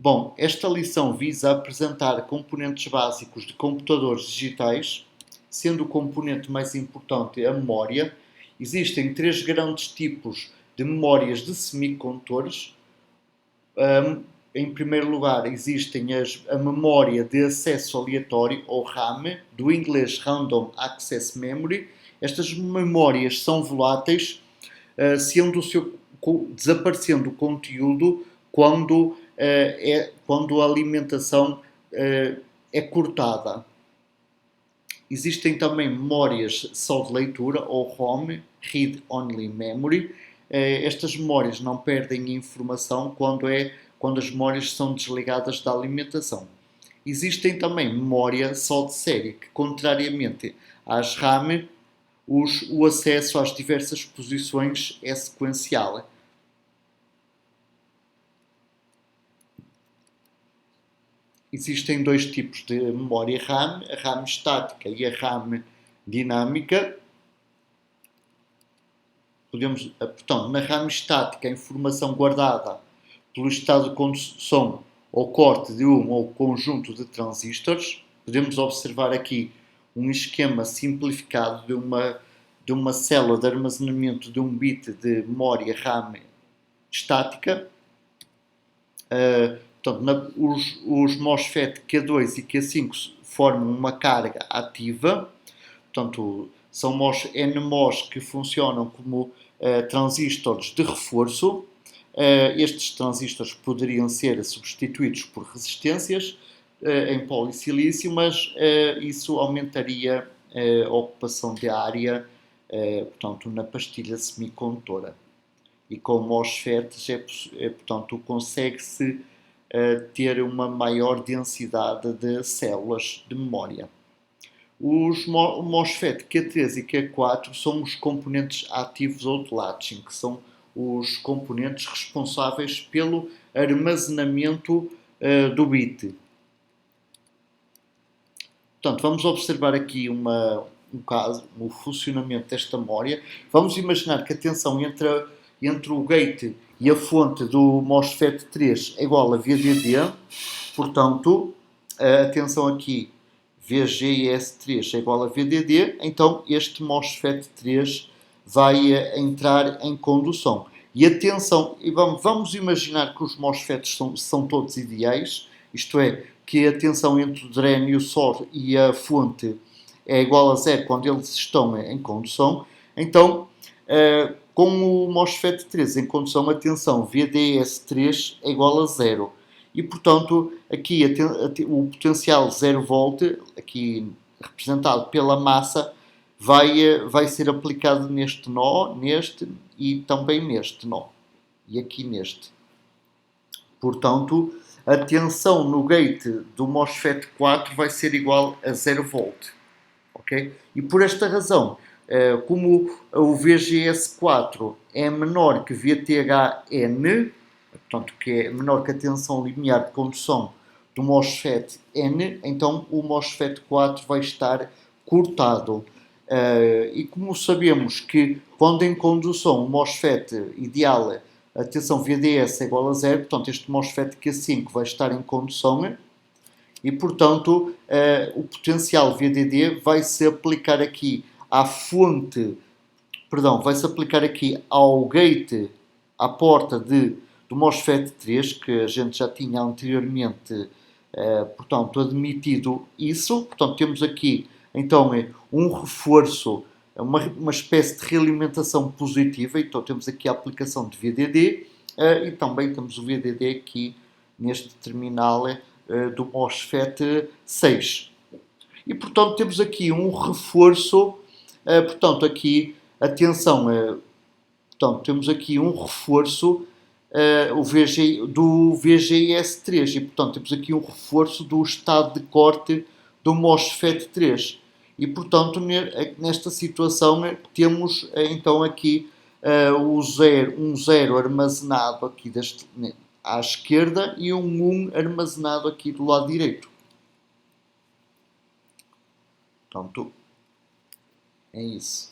Bom, esta lição visa apresentar componentes básicos de computadores digitais, sendo o componente mais importante a memória. Existem três grandes tipos de memórias de semicondutores. Em primeiro lugar, existem a memória de acesso aleatório, ou RAM, do inglês Random Access Memory. Estas memórias são voláteis, desaparecendo o conteúdo quando a alimentação é cortada. Existem também memórias só de leitura, ou ROM, Read Only Memory. Estas memórias não perdem informação quando as memórias são desligadas da alimentação. Existem também memória só de série, que contrariamente às RAM, o acesso às diversas posições é sequencial. Existem dois tipos de memória RAM, a RAM estática e a RAM dinâmica. Portanto, na RAM estática, a informação guardada pelo estado de condução ou corte de um ou conjunto de transistores. Podemos observar aqui um esquema simplificado de uma célula de armazenamento de um bit de memória RAM estática. Portanto, os MOSFET Q2 e Q5 formam uma carga ativa. Portanto, são NMOS que funcionam como transistores de reforço. Estes transistores poderiam ser substituídos por resistências em polissilício, mas isso aumentaria a ocupação de área, portanto, na pastilha semicondutora. E com MOSFETs, portanto, consegue-se ter uma maior densidade de células de memória. Os MOSFET Q3 e Q4 são os componentes ativos ou de latching, que são os componentes responsáveis pelo armazenamento do bit. Portanto, vamos observar aqui um caso, o funcionamento desta memória. Vamos imaginar que a tensão entre o gate e a fonte do MOSFET 3 é igual a VDD. Portanto, a tensão aqui VGS3 é igual a VDD, então este MOSFET 3 vai entrar em condução. E atenção, vamos imaginar que os MOSFETs são todos ideais, isto é, que a tensão entre o dreno e o source e a fonte é igual a zero quando eles estão em condução. Então, com o MOSFET 3 em condução, a tensão VDS3 é igual a zero. E, portanto, aqui o potencial 0 volt, aqui representado pela massa, vai ser aplicado neste nó, neste e também neste nó. E aqui neste. Portanto, a tensão no gate do MOSFET 4 vai ser igual a 0 volt. Okay? E por esta razão, como o VGS4 é menor que VTH-N, portanto, que é menor que a tensão limiar de condução do MOSFET N, então o MOSFET 4 vai estar cortado. E como sabemos que quando em condução o MOSFET ideal, a tensão VDS é igual a zero, portanto este MOSFET Q5 vai estar em condução e, portanto, o potencial VDD vai-se aplicar aqui à fonte, vai-se aplicar aqui ao gate, à porta do MOSFET 3, que a gente já tinha anteriormente, portanto, admitido isso. Portanto, temos aqui, então, um reforço, uma espécie de realimentação positiva. Então, temos aqui a aplicação de VDD e também temos o VDD aqui neste terminal do MOSFET 6. E, portanto, temos aqui um reforço, portanto, aqui, atenção, portanto, temos aqui um reforço do VGS3 e, portanto, temos aqui um reforço do estado de corte do MOSFET 3. E, portanto, nesta situação temos, então, aqui um zero armazenado aqui à esquerda e um 1 armazenado aqui do lado direito. Portanto, é isso.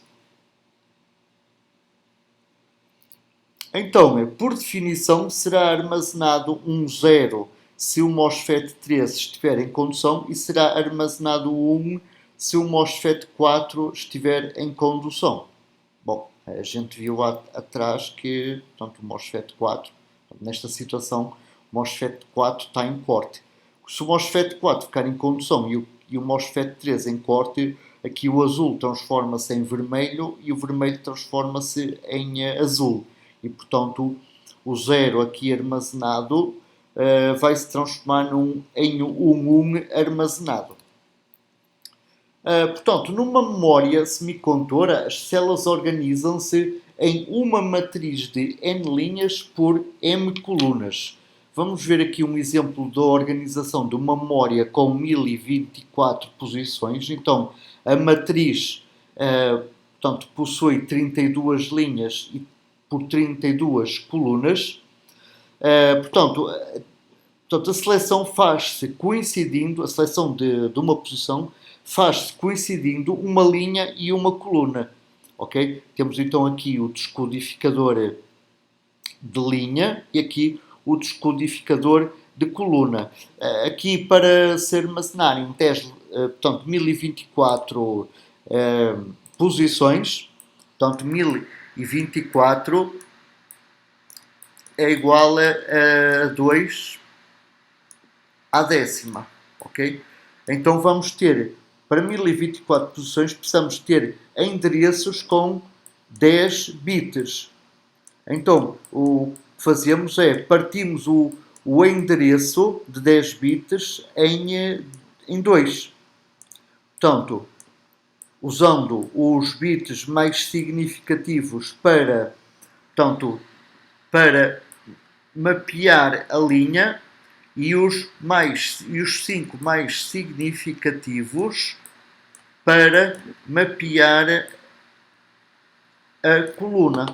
Então, por definição, será armazenado um 0 se o MOSFET 3 estiver em condução e será armazenado o 1 se o MOSFET 4 estiver em condução. Bom, a gente viu atrás que, portanto, o MOSFET 4, nesta situação, o MOSFET 4 está em corte. Se o MOSFET 4 ficar em condução e o MOSFET 3 em corte, aqui o azul transforma-se em vermelho e o vermelho transforma-se em azul. E, portanto, o 0 aqui armazenado vai se transformar em um 1 armazenado. Portanto, numa memória semicondutora, as células organizam-se em uma matriz de n linhas por m colunas. Vamos ver aqui um exemplo da organização de uma memória com 1024 posições. Então, a matriz portanto, possui 32 linhas e por 32 colunas. Portanto, a seleção faz-se coincidindo, a seleção de uma posição faz-se coincidindo uma linha e uma coluna. Ok? Temos então aqui o descodificador de linha e aqui o descodificador de coluna. Aqui para se armazenar em 10, portanto, 1024 posições, portanto 1024 é igual a 2 à décima, ok? Então vamos ter, para 1024 posições, precisamos ter endereços com 10 bits. Então, o que fazemos é, partimos o endereço de 10 bits em 2. Portanto, usando os bits mais significativos para mapear a linha e os 5 mais significativos para mapear a coluna.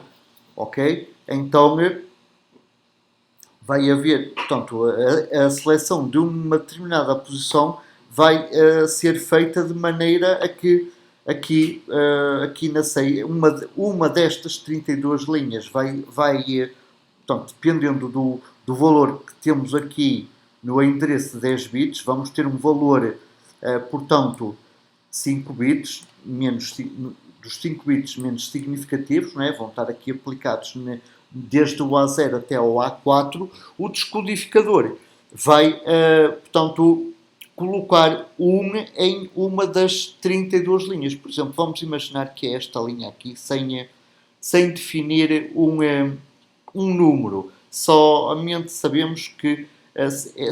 Ok? Então vai haver, portanto, a seleção de uma determinada posição vai ser feita de maneira a que aqui na ceia, uma destas 32 linhas vai portanto, dependendo do valor que temos aqui no endereço de 10 bits, vamos ter um valor, portanto, 5 bits, dos 5 bits menos significativos, não é? Vão estar aqui aplicados desde o A0 até ao A4. O descodificador vai, portanto, colocar 1 em uma das 32 linhas. Por exemplo, vamos imaginar que é esta linha aqui, sem definir um número. Somente sabemos que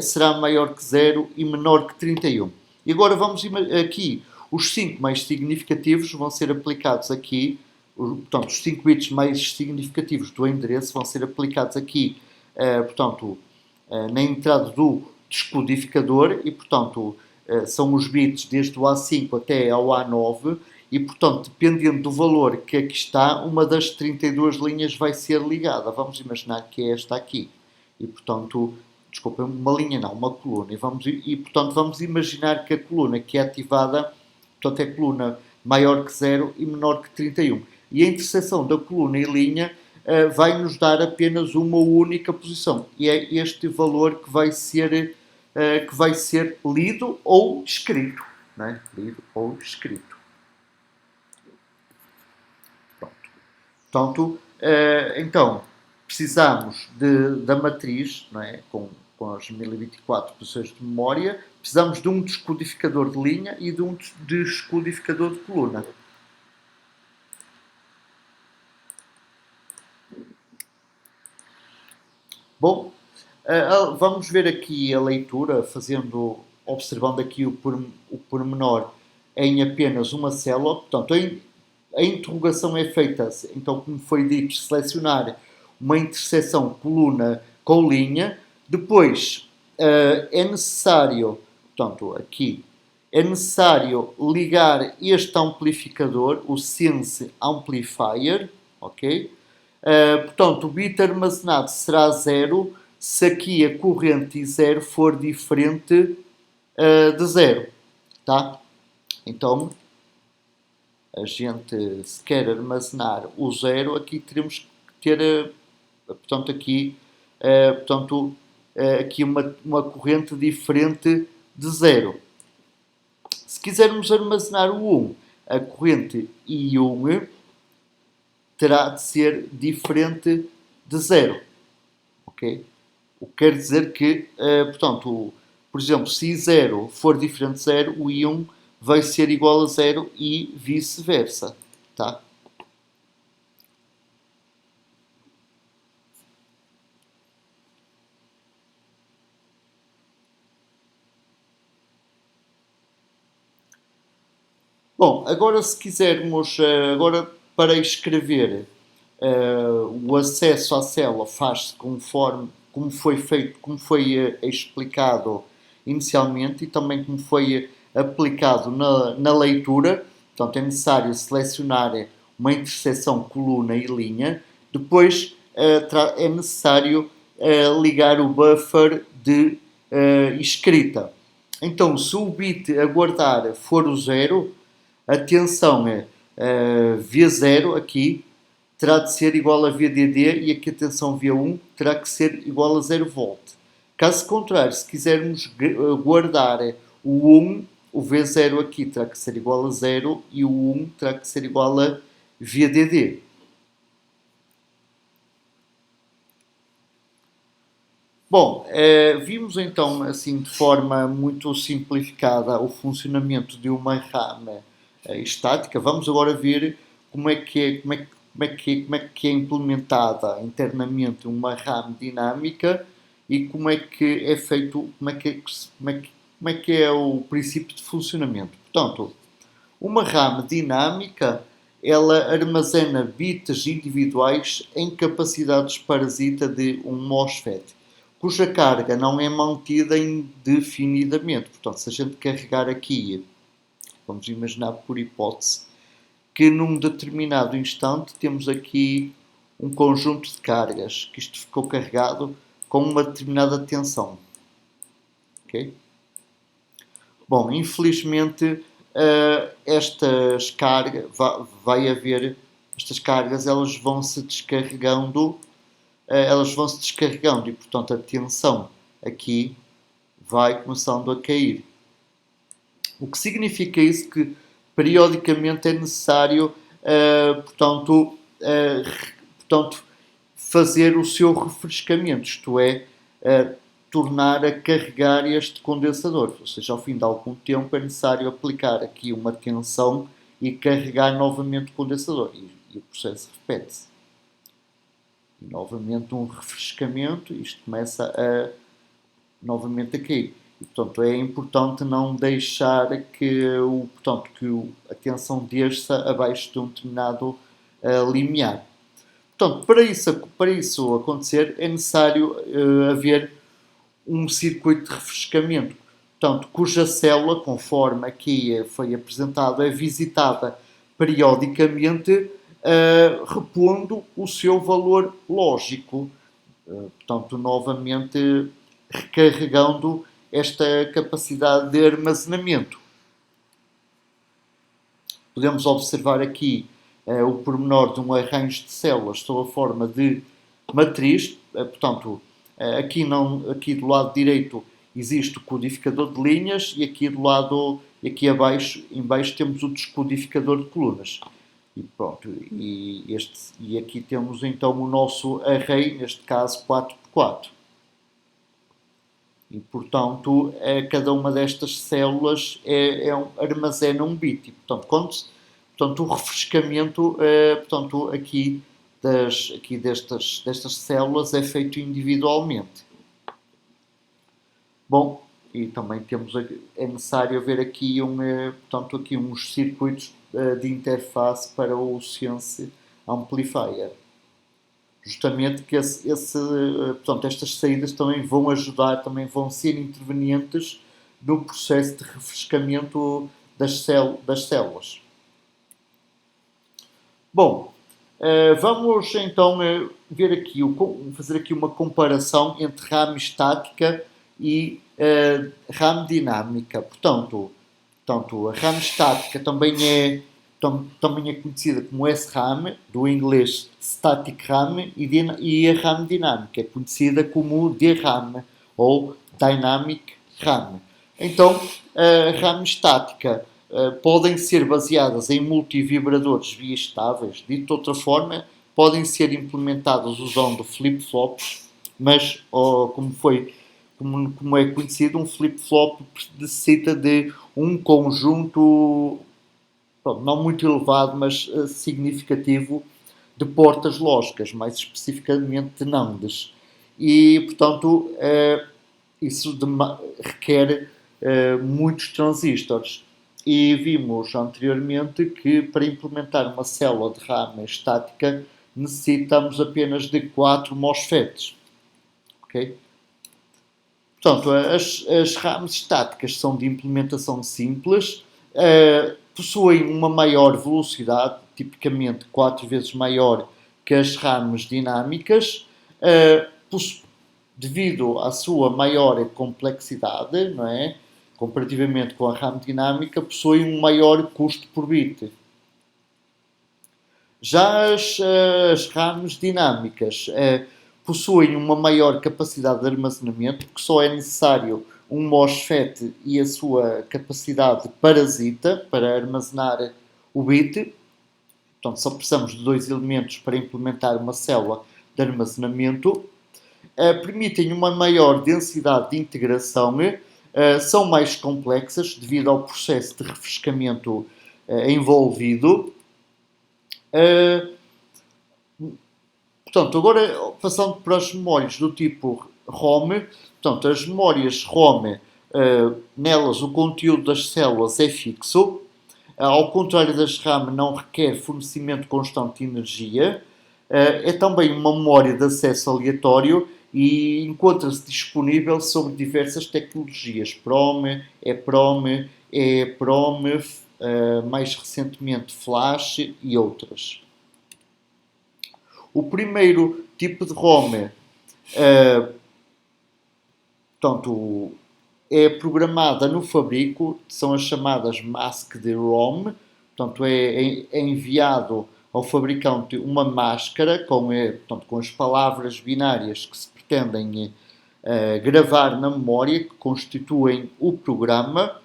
será maior que 0 e menor que 31. E agora vamos aqui, os 5 mais significativos vão ser aplicados aqui, portanto, os 5 bits mais significativos do endereço vão ser aplicados aqui, portanto, na entrada do descodificador e, portanto, são os bits desde o A5 até ao A9 e, portanto, dependendo do valor que aqui está, uma das 32 linhas vai ser ligada. Vamos imaginar que é esta aqui. E, portanto, desculpem, uma linha não, uma coluna. Portanto, vamos imaginar que a coluna que é ativada, portanto, é a coluna maior que 0 e menor que 31. E a interseção da coluna e linha vai nos dar apenas uma única posição. E é este valor que vai ser lido ou escrito. Não é? Lido ou escrito. Portanto, então, precisamos da matriz, não é? com as 1024 posições de memória, precisamos de um descodificador de linha e de um descodificador de coluna. Bom, vamos ver aqui a leitura, observando aqui o pormenor em apenas uma célula. Portanto, a interrogação é feita, então, como foi dito, selecionar uma interseção coluna com linha. Depois, é necessário, portanto, aqui, é necessário ligar este amplificador, o Sense Amplifier, ok? Portanto, o bit armazenado será 0 se aqui a corrente I0 for diferente de 0, tá? Então, a gente, se quer armazenar o 0, aqui teremos que ter, portanto, aqui, portanto, aqui uma corrente diferente de 0. Se quisermos armazenar o 1, a corrente I1 terá de ser diferente de 0. Ok? O que quer dizer que, portanto, por exemplo, se I0 for diferente de 0, o I1 vai ser igual a 0 e vice-versa. Tá? Bom, agora se quisermos, agora para escrever, o acesso à célula faz-se conforme como foi feito, como foi explicado inicialmente e também como foi aplicado na leitura. Portanto, é necessário selecionar uma interseção coluna e linha. Depois é necessário ligar o buffer de escrita. Então, se o bit a guardar for o 0, a tensão é V0 aqui terá de ser igual a VDD e aqui a tensão V1 terá que ser igual a 0 volt. Caso contrário, se quisermos guardar o 1, o V0 aqui terá que ser igual a 0 e o 1 terá que ser igual a VDD. Bom, vimos então assim de forma muito simplificada o funcionamento de uma RAM estática. Vamos agora ver como é que é implementada internamente uma RAM dinâmica e como é que é feito, como é que é o princípio de funcionamento. Portanto, uma RAM dinâmica, ela armazena bits individuais em capacidades parasita de um MOSFET, cuja carga não é mantida indefinidamente. Portanto, se a gente carregar aqui, vamos imaginar por hipótese, que num determinado instante temos aqui um conjunto de cargas, que isto ficou carregado com uma determinada tensão. Ok? Bom, infelizmente estas cargas, vai haver, estas cargas elas vão se descarregando e portanto a tensão aqui vai começando a cair. O que significa isso? Que periodicamente é necessário portanto, fazer o seu refrescamento, isto é, tornar a carregar este condensador. Ou seja, ao fim de algum tempo é necessário aplicar aqui uma tensão e carregar novamente o condensador. E o processo repete-se. E novamente um refrescamento, isto começa novamente a cair. E, portanto, é importante não deixar que, a tensão desça abaixo de um determinado limiar. Portanto, para isso acontecer, é necessário haver um circuito de refrescamento, portanto, cuja célula, conforme aqui foi apresentado, é visitada periodicamente, repondo o seu valor lógico, portanto, novamente recarregando esta capacidade de armazenamento. Podemos observar aqui o pormenor de um arranjo de células sob a forma de matriz, portanto, aqui do lado direito existe o codificador de linhas e aqui em baixo temos o descodificador de colunas. E pronto, e aqui temos então o nosso array, neste caso 4x4. E, portanto, cada uma destas células armazena um bit. E, portanto, o refrescamento aqui destas células é feito individualmente. Bom, e também é necessário haver aqui, uns circuitos de interface para o Sense Amplifier. Justamente que estas saídas também vão ajudar, também vão ser intervenientes no processo de refrescamento das células. Bom, vamos então fazer aqui uma comparação entre RAM estática e RAM dinâmica. Portanto, a RAM estática também é conhecida como SRAM, do inglês Static RAM, e a RAM dinâmica é conhecida como DRAM, ou Dynamic RAM. Então, a RAM estática podem ser baseadas em multivibradores biestáveis. Dito de outra forma, podem ser implementados usando flip-flops, mas como é conhecido, um flip-flop necessita de um conjunto, pronto, não muito elevado, mas significativo, de portas lógicas, mais especificamente de NANDs. E, portanto, isso requer muitos transistores. E vimos anteriormente que para implementar uma célula de RAM estática necessitamos apenas de 4 MOSFETs. Okay? Portanto, as RAMs estáticas são de implementação simples, possuem uma maior velocidade, tipicamente 4 vezes maior que as RAMs dinâmicas, devido à sua maior complexidade, não é? Comparativamente com a RAM dinâmica, possuem um maior custo por bit. Já as RAMs dinâmicas possuem uma maior capacidade de armazenamento, porque só é necessário um MOSFET e a sua capacidade parasita para armazenar o bit. Portanto, só precisamos de 2 elementos para implementar uma célula de armazenamento. Permitem uma maior densidade de integração, são mais complexas devido ao processo de refrescamento envolvido. Portanto, agora passando para as memórias do tipo ROM, portanto, as memórias ROM, nelas o conteúdo das células é fixo, ao contrário das RAM, não requer fornecimento constante de energia, é também uma memória de acesso aleatório e encontra-se disponível sobre diversas tecnologias, PROM, EPROM, EEPROM, mais recentemente Flash e outras. O primeiro tipo de ROM portanto, é programada no fabrico, são as chamadas masked ROM, portanto é enviado ao fabricante uma máscara portanto, com as palavras binárias que se pretendem gravar na memória, que constituem o programa,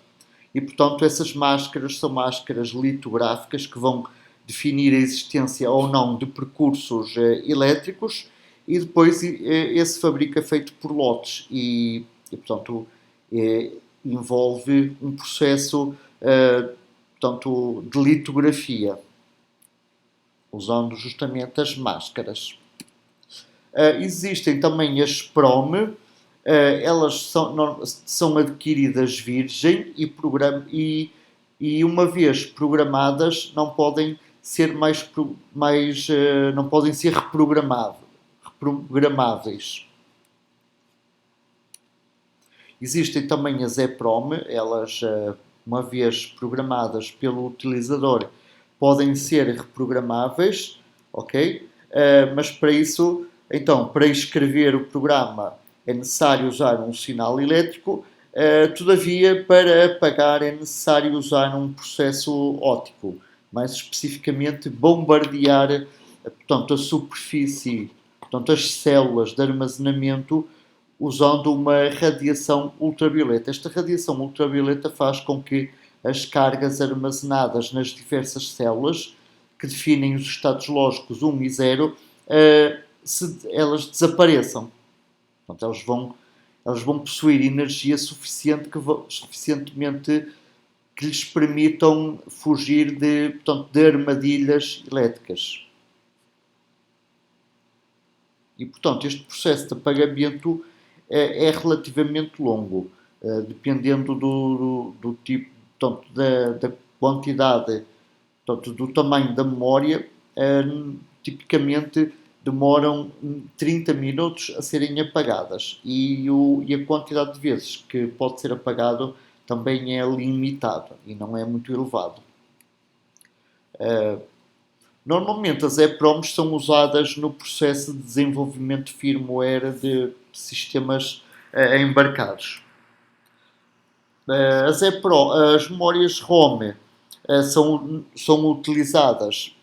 e portanto essas máscaras são máscaras litográficas que vão definir a existência ou não de percursos elétricos, e depois esse fabrico é feito por lotes e portanto, envolve um processo portanto, de litografia, usando justamente as máscaras. Existem também as PROM, elas são adquiridas virgem e uma vez programadas não podem ser não podem ser reprogramáveis. Existem também as EPROM, elas, uma vez programadas pelo utilizador, podem ser reprogramáveis, ok? Mas para isso, então, para escrever o programa é necessário usar um sinal elétrico, todavia, para apagar é necessário usar um processo óptico, mais especificamente bombardear, portanto, a superfície, portanto, as células de armazenamento usando uma radiação ultravioleta. Esta radiação ultravioleta faz com que as cargas armazenadas nas diversas células, que definem os estados lógicos 1 e 0, elas desapareçam. Portanto, elas vão possuir energia suficientemente que lhes permitam fugir de armadilhas elétricas. E, portanto, este processo de apagamento é relativamente longo, dependendo do tipo, portanto, da quantidade, portanto, do tamanho da memória, tipicamente demoram 30 minutos a serem apagadas e a quantidade de vezes que pode ser apagado também é limitada e não é muito elevado. Normalmente as EPROMs são usadas no processo de desenvolvimento de firmware de sistemas embarcados. As memórias ROM são utilizadas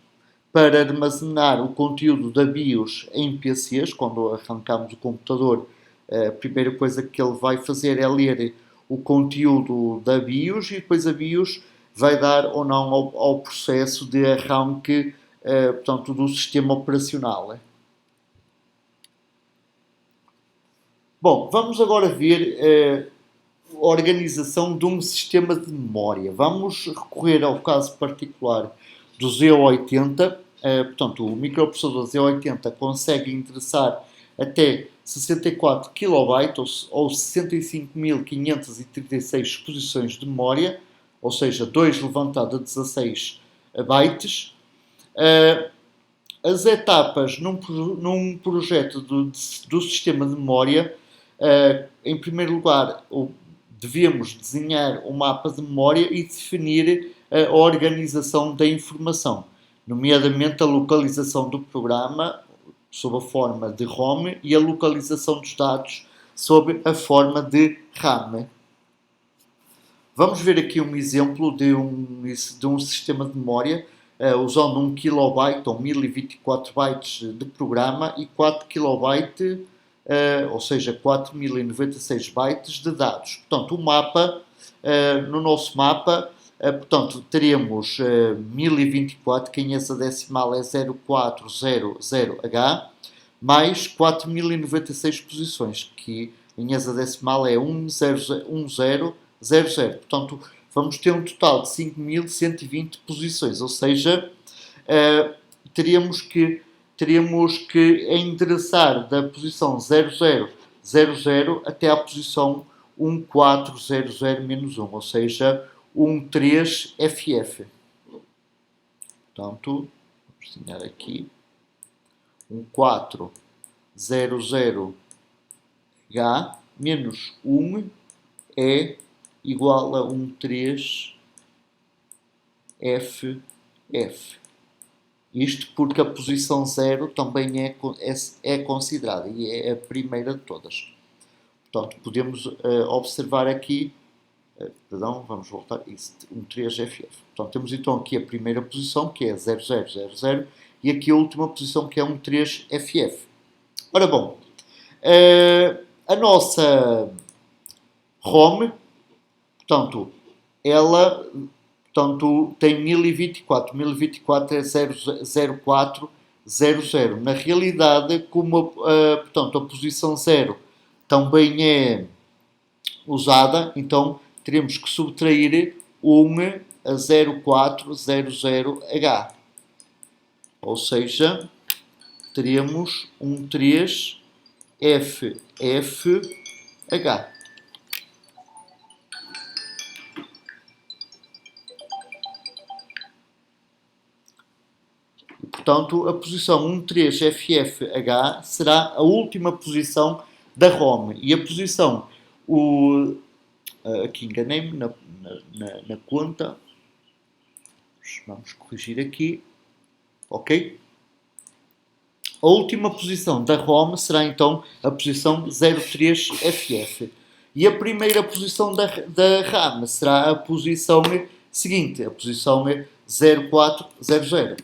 para armazenar o conteúdo da BIOS em PCs, quando arrancamos o computador A primeira coisa que ele vai fazer é ler o conteúdo da BIOS e depois a BIOS vai dar ou não ao processo de arranque, portanto, do sistema operacional. Bom, vamos agora ver a organização de um sistema de memória. Vamos recorrer ao caso particular do Z80. Portanto, o microprocessador Z80 consegue endereçar até 64 KB ou 65.536 posições de memória, ou seja, 2 levantado a 16 bytes. As etapas num projeto do sistema de memória, em primeiro lugar, devemos desenhar o mapa de memória e definir a organização da informação, nomeadamente a localização do programa sob a forma de ROM e a localização dos dados sob a forma de RAM. Vamos ver aqui um exemplo de um sistema de memória usando 1 KB ou 1024 bytes de programa e 4 KB, ou seja, 4096 bytes de dados. Portanto, o mapa, no nosso mapa, portanto, teremos 1024, que em hexadecimal é 0400H, mais 4096 posições, que em hexadecimal é 1000. Portanto, vamos ter um total de 5.120 posições, ou seja, teríamos que endereçar da posição 0000 até à posição 1400-1, ou seja, 13FF. Portanto, vamos desenhar aqui 1400H menos 1 é igual a 13FF. Isto porque a posição 0 também é considerada e é a primeira de todas. Portanto, podemos observar aqui, vamos voltar, isto, 13FF. Portanto, temos então aqui a primeira posição, que é 0000, e aqui a última posição, que é 13FF. Ora bom, a nossa ROM, portanto, ela tem 1024. 1024 é 00400. Na realidade, como portanto, a posição 0 também é usada, então teremos que subtrair 1 a 0400H. Ou seja, teremos 13FFH. Portanto, a posição 13FFH será a última posição da ROM. E a posição, aqui enganei-me na conta, vamos corrigir aqui, ok? A última posição da ROM será então a posição 03FF. E a primeira posição da RAM será a posição seguinte, a posição 0400.